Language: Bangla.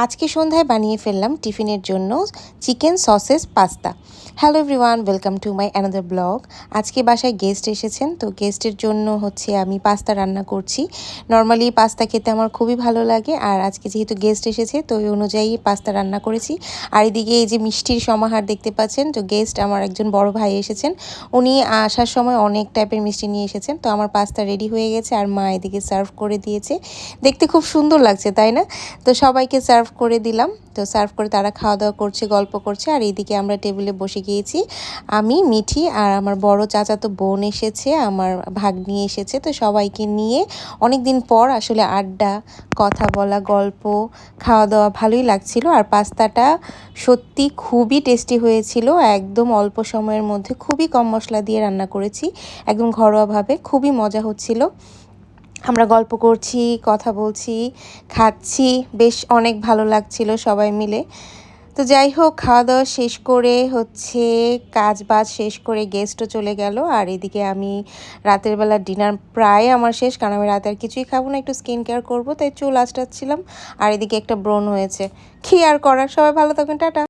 আজকে সন্ধ্যায় বানিয়ে ফেললাম টিফিনের জন্য chicken sausages pasta. Hello everyone, welcome to my another blog. আজকে বাসায় গেস্ট এসেছেন, তো গেস্টের জন্য আমি পাস্তা রান্না করছি। নর্মালি পাস্তা খেতে আমার খুবই ভালো লাগে, আর আজকে যেহেতু গেস্ট এসেছে তো ওই অনুযায়ী পাস্তা রান্না করেছি। আর এদিকে এই যে মিষ্টির সমাহার দেখতে পাচ্ছেন, তো গেস্ট আমার একজন বড় ভাই এসেছেন, উনি আসার সময় অনেক টাইপের মিষ্টি নিয়ে এসেছেন। তো আমার পাস্তা রেডি হয়ে গেছে আর মা এদিকে সার্ভ করে দিয়েছে। দেখতে খুব সুন্দর লাগছে, তাই না? তো সবাইকে সার্ভ করে দিলাম। তো সার্ভ করে তারা খাওয়া দাওয়া করছে, গল্প করছে, আর এইদিকে আমরা টেবিলে বসে গিয়েছি। আমি, মিঠি আর আমার বড় চাচাতো বোন এসেছে, আমার ভাগ্নি এসেছে। তো সবাইকে নিয়ে অনেক দিন পর আসলে আড্ডা, কথা বলা, গল্প, খাওয়া দাওয়া ভালোই লাগছিল। আর পাস্তাটা সত্যি খুবই টেস্টি হয়েছিল। একদম অল্প সময়ের মধ্যে খুবই কম মশলা দিয়ে রান্না করেছি, একদম ঘরোয়াভাবে। খুবই মজা হচ্ছিল। আমরা গল্প করছি, কথা বলছি, খাচ্ছি, বেশ অনেক ভালো লাগছিল সবাই মিলে। তো যাই হোক, খাওয়া দাওয়া শেষ করে কাজ বাজ শেষ করে গেস্টও চলে গেল। আর এদিকে আমি রাতের বেলা ডিনার প্রায় আমার শেষ, কারণ আমি রাতে আর কিছুই খাবো না, একটু স্কিন কেয়ার করবো, তাই চুল আঁচড়াচ্ছিলাম। আর এদিকে একটা ব্রণ হয়েছে, কি আর করার। সবাই ভালো থাকবেন, টাটা।